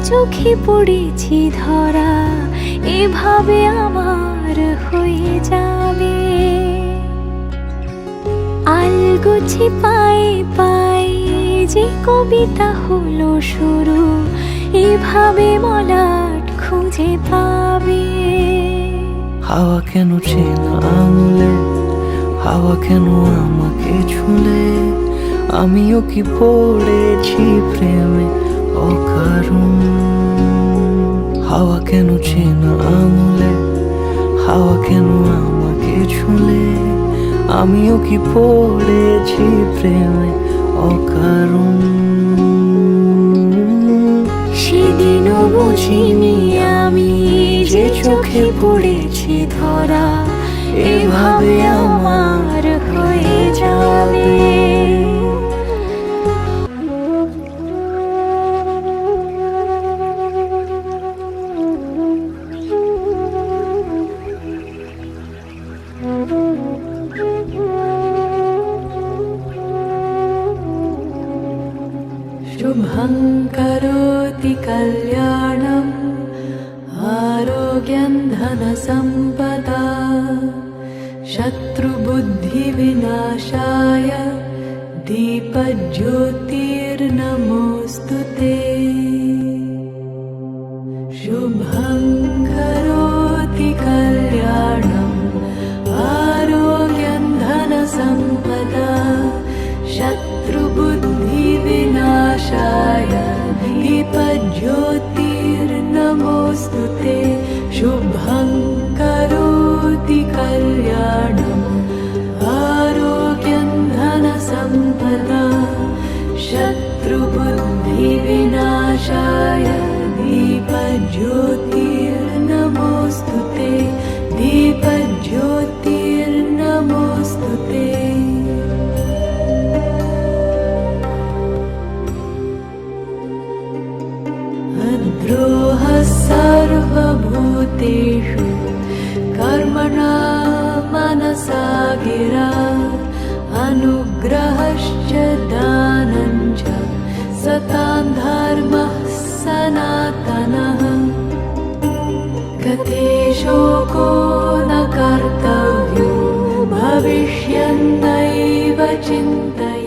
চোখে পড়েছি ধরা, এভাবে আমার হয়ে যাবে। আলগোছে পায়ে পায়ে যে কবিতা হলো শুরু, এভাবে মলাট খুঁজে পাবে। হাওয়া কেন চেনা আঙুলে, হাওয়া কেন আমাকে ছুলে, আমিও কি পড়েছি প্রেমে অকারণ। হাওয়া কেন চেনা আঙুলে, হাওয়া কেন আমাকে ছুলে, আমিও কি পড়েছি প্রেমে অকারণ। সেদিনও বুঝিনি আমি যে চোখে পড়েছি ধরা, এভাবে আমার হয়ে যাবে। शुभं करोति कल्याणम् आरोग्यं धनसम्पदा शत्रुबुद्धिविनाशाय दीपज्योतिर्नमोऽस्तु ते। शुभं करोति कल्याणम् आरोग्यं धनसम्पदा शत्रुबुद्धिविनाशाय दीपज्योतिर्नमोऽस्तु ते। शुभं करोति कल्याणम् आरोग्यं धनसम्पदा शत्रुबुद्धिविनाशाय दीपज्योतिर्नमोऽस्तु ते। दीपज्योतिर्नमोऽस्तु ते। द्रोहः सर्वभूतेषु कर्मणा मनसा गिरा अनुग्रहश्च दानं च सतां धर्मः सनातनः। गते शोको न कर्तव्यो भविष्यन्नैव चिन्तय